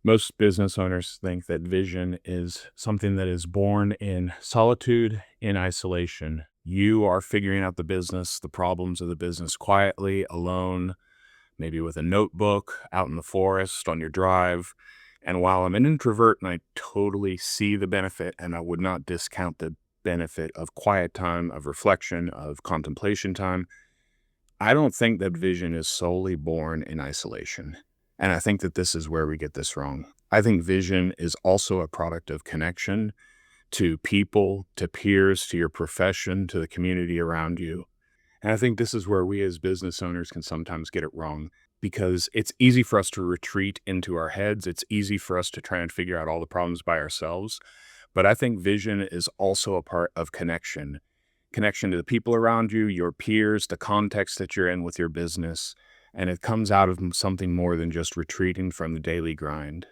Most business owners think that vision is something that is born in solitude, in isolation. You are figuring out the problems of the business quietly, alone, maybe with a notebook, out in the forest, on your drive. And while I'm an introvert and I totally see the benefit, and I would not discount the benefit of quiet time, of reflection, of contemplation time, I don't think that vision is solely born in isolation. And I think that this is where we get this wrong. I think vision is also a product of connection to people, to peers, to your profession, to the community around you. And I think this is where we as business owners can sometimes get it wrong because it's easy for us to retreat into our heads. It's easy for us to try and figure out all the problems by ourselves. But I think vision is also a part of connection to the people around you, your peers, the context that you're in with your business. And it comes out of something more than just retreating from the daily grind.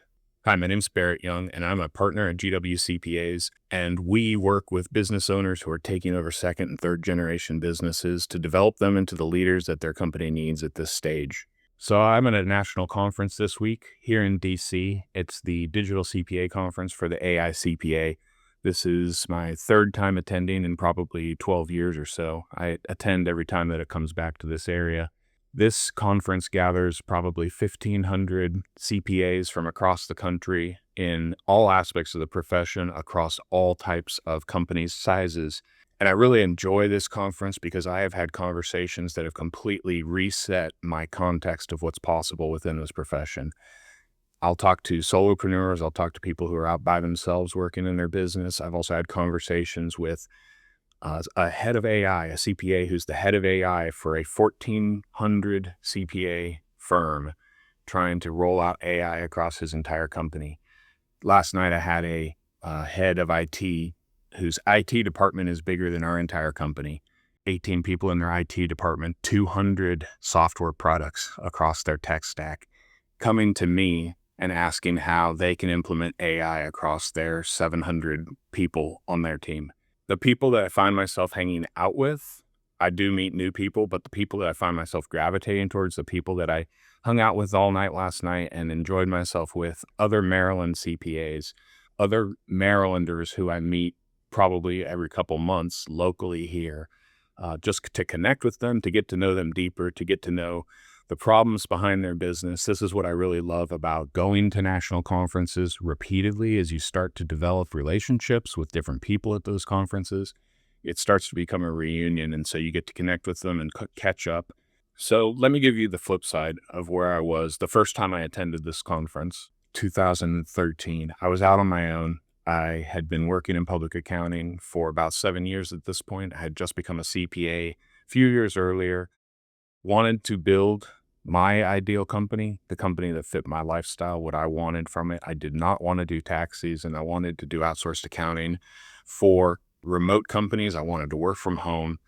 Hi, my name's Barrett Young, and I'm a partner at GWCPAs, and we work with business owners who are taking over second and third generation businesses to develop them into the leaders that their company needs at this stage. So I'm at a national conference this week here in DC. It's the Digital CPA conference for the AI CPA. This is my third time attending in probably 12 years or so. I attend every time that it comes back to this area. This conference gathers probably 1,500 CPAs from across the country in all aspects of the profession, across all types of companies, sizes. And I really enjoy this conference because I have had conversations that have completely reset my context of what's possible within this profession. I'll talk to solopreneurs. I'll talk to people who are out by themselves working in their business. I've also had conversations with a head of AI, a CPA who's the head of AI for a 1,400 CPA firm trying to roll out AI across his entire company. Last night, I had a head of IT whose IT department is bigger than our entire company. 18 people in their IT department, 200 software products across their tech stack, coming to me and asking how they can implement AI across their 700 people on their team. The people that I find myself hanging out with, I do meet new people, but the people that I find myself gravitating towards, the people that I hung out with all night last night and enjoyed myself with, other Maryland CPAs, other Marylanders who I meet probably every couple months locally here, just to connect with them, to get to know them deeper, to get to know the problems behind their business. This is what I really love about going to national conferences repeatedly. As you start to develop relationships with different people at those conferences, it starts to become a reunion. And so you get to connect with them and catch up. So let me give you the flip side of where I was the first time I attended this conference, 2013. I was out on my own. I had been working in public accounting for about 7 years at this point. I had just become a CPA a few years earlier, wanted to build my ideal company, the company that fit my lifestyle, what I wanted from it. I did not want to do tax season. I wanted to do outsourced accounting for remote companies. I wanted to work from home.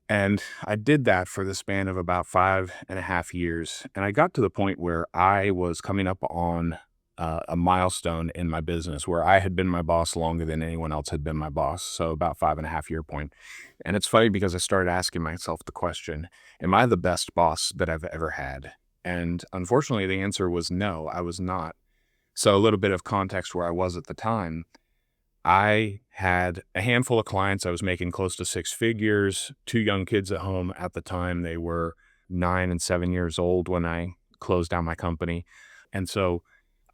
And I did that for the span of about 5.5 years. And I got to the point where I was coming up on a milestone in my business where I had been my boss longer than anyone else had been my boss. So about 5.5 year point. And it's funny because I started asking myself the question, am I the best boss that I've ever had? And unfortunately, the answer was no, I was not. So a little bit of context where I was at the time. I had a handful of clients. I was making close to 6 figures, 2 young kids at home at the time. They were 9 and 7 years old when I closed down my company. And so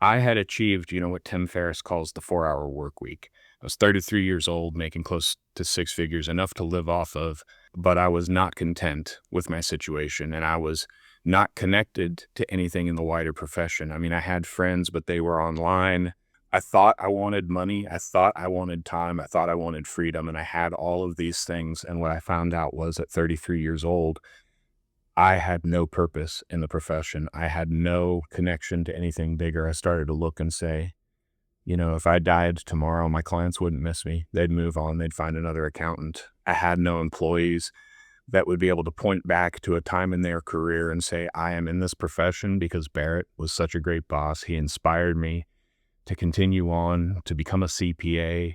I had achieved, what Tim Ferriss calls the 4-hour work week. I was 33 years old, making close to 6 figures, enough to live off of, but I was not content with my situation, and I was not connected to anything in the wider profession. I mean, I had friends, but they were online. I thought I wanted money. I thought I wanted time. I thought I wanted freedom, and I had all of these things. And what I found out was at 33 years old, I had no purpose in the profession. I had no connection to anything bigger. I started to look and say, if I died tomorrow, my clients wouldn't miss me. They'd move on. They'd find another accountant. I had no employees that would be able to point back to a time in their career and say, I am in this profession because Barrett was such a great boss. He inspired me to continue on, to become a CPA,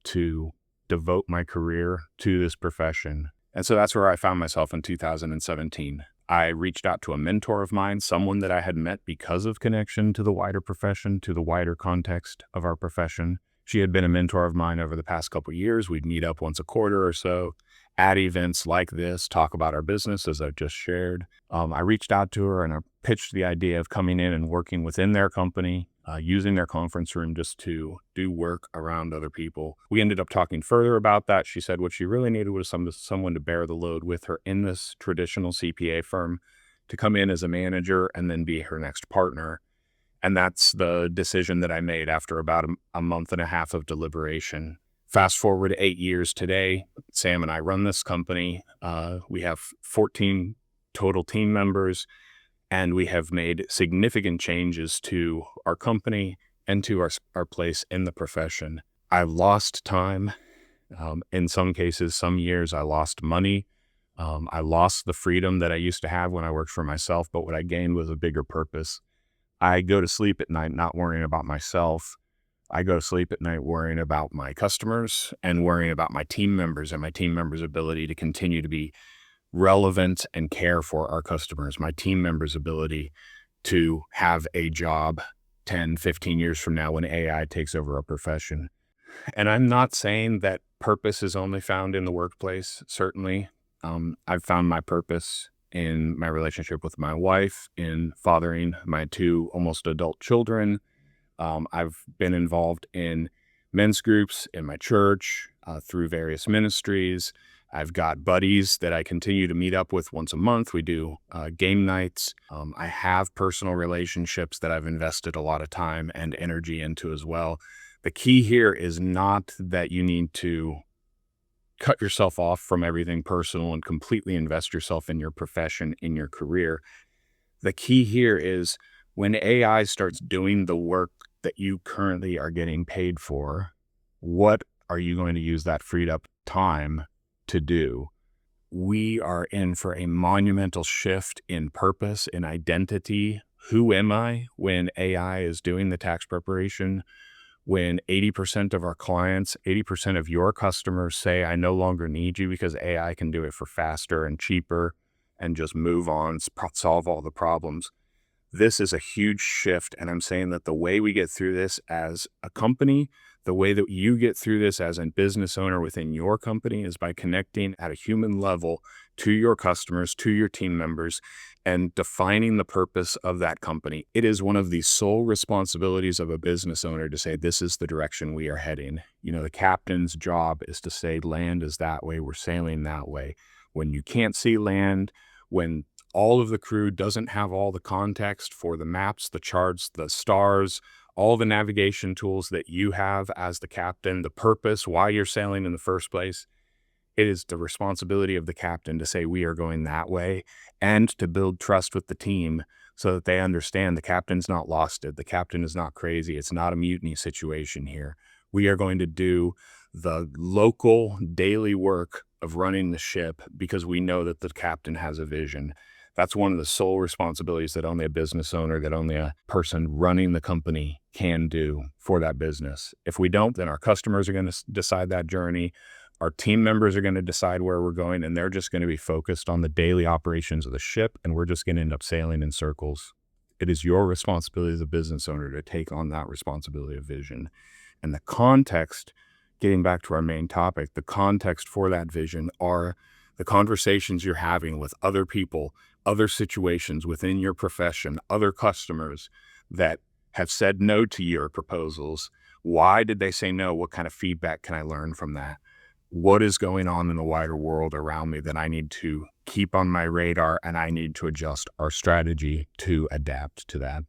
to devote my career to this profession. And so that's where I found myself in 2017. I reached out to a mentor of mine, someone that I had met because of connection to the wider profession, to the wider context of our profession. She had been a mentor of mine over the past couple of years. We'd meet up once a quarter or so at events like this, talk about our business, as I've just shared. I reached out to her and I pitched the idea of coming in and working within their company, using their conference room just to do work around other people. We ended up talking further about that. She said what she really needed was someone to bear the load with her in this traditional CPA firm, to come in as a manager and then be her next partner. And that's the decision that I made after about a month and a half of deliberation. Fast forward 8 years today, Sam and I run this company. We have 14 total team members, and we have made significant changes to our company and to our place in the profession. I've lost time. In some cases, some years, I lost money. I lost the freedom that I used to have when I worked for myself, but what I gained was a bigger purpose. I go to sleep at night not worrying about myself. I go to sleep at night worrying about my customers and worrying about my team members and my team members' ability to continue to be relevant and care for our customers, my team members' ability to have a job 10, 15 years from now when AI takes over our profession. And I'm not saying that purpose is only found in the workplace, certainly. I've found my purpose in my relationship with my wife, in fathering my 2 almost adult children. I've been involved in men's groups in my church, through various ministries. I've got buddies that I continue to meet up with once a month. We do game nights. I have personal relationships that I've invested a lot of time and energy into as well. The key here is not that you need to cut yourself off from everything personal and completely invest yourself in your profession, in your career. The key here is when AI starts doing the work that you currently are getting paid for, what are you going to use that freed up time to do? We are in for a monumental shift in purpose, in identity. Who am I when AI is doing the tax preparation? When 80% of our clients, 80% of your customers say, I no longer need you because AI can do it for faster and cheaper and just move on, solve all the problems. This is a huge shift, and I'm saying that the way we get through this as a company, the way that you get through this as a business owner within your company is by connecting at a human level to your customers, to your team members, and defining the purpose of that company. It is one of the sole responsibilities of a business owner to say, this is the direction we are heading. You know, the captain's job is to say, land is that way, we're sailing that way. When you can't see land, when all of the crew doesn't have all the context for the maps, the charts, the stars, all the navigation tools that you have as the captain, the purpose, why you're sailing in the first place, it is the responsibility of the captain to say, we are going that way, and to build trust with the team so that they understand the captain's not lost it. The captain is not crazy. It's not a mutiny situation here. We are going to do the local daily work of running the ship because we know that the captain has a vision. That's one of the sole responsibilities that only a business owner, that only a person running the company can do for that business. If we don't, then our customers are going to decide that journey. Our team members are going to decide where we're going, and they're just going to be focused on the daily operations of the ship, and we're just going to end up sailing in circles. It is your responsibility as a business owner to take on that responsibility of vision. And the context, getting back to our main topic, the context for that vision are the conversations you're having with other people, other situations within your profession, other customers that have said no to your proposals. Why did they say no? What kind of feedback can I learn from that? What is going on in the wider world around me that I need to keep on my radar, and I need to adjust our strategy to adapt to that?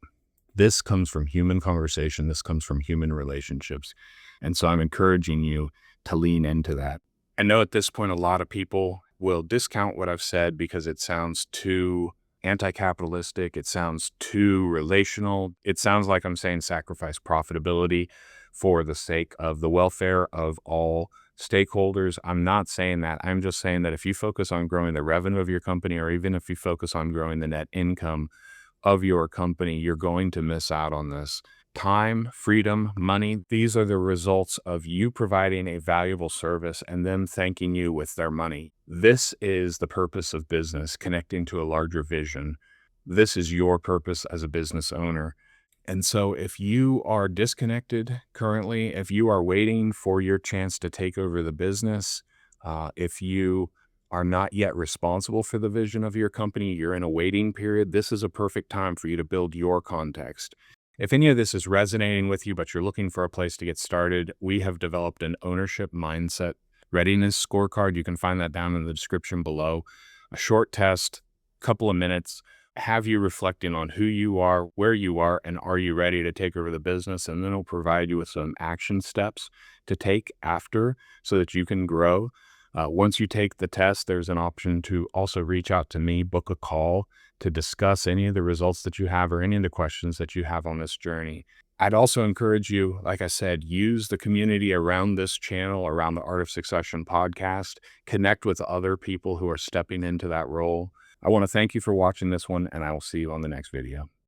This comes from human conversation. This comes from human relationships. And so I'm encouraging you to lean into that. I know at this point, a lot of people will discount what I've said because it sounds too anti-capitalistic. It sounds too relational. It sounds like I'm saying sacrifice profitability for the sake of the welfare of all stakeholders. I'm not saying that. I'm just saying that if you focus on growing the revenue of your company, or even if you focus on growing the net income of your company, you're going to miss out on this. Time, freedom, money, these are the results of you providing a valuable service and them thanking you with their money. This is the purpose of business, connecting to a larger vision. This is your purpose as a business owner. And so if you are disconnected currently, if you are waiting for your chance to take over the business, if you are not yet responsible for the vision of your company, you're in a waiting period, this is a perfect time for you to build your context. If any of this is resonating with you, but you're looking for a place to get started, we have developed an ownership mindset readiness scorecard. You can find that down in the description below. A short test, couple of minutes, have you reflecting on who you are, where you are, and are you ready to take over the business? And then it'll provide you with some action steps to take after so that you can grow. Once you take the test, there's an option to also reach out to me, book a call to discuss any of the results that you have or any of the questions that you have on this journey. I'd also encourage you, like I said, use the community around this channel, around the Art of Succession podcast, connect with other people who are stepping into that role. I want to thank you for watching this one, and I will see you on the next video.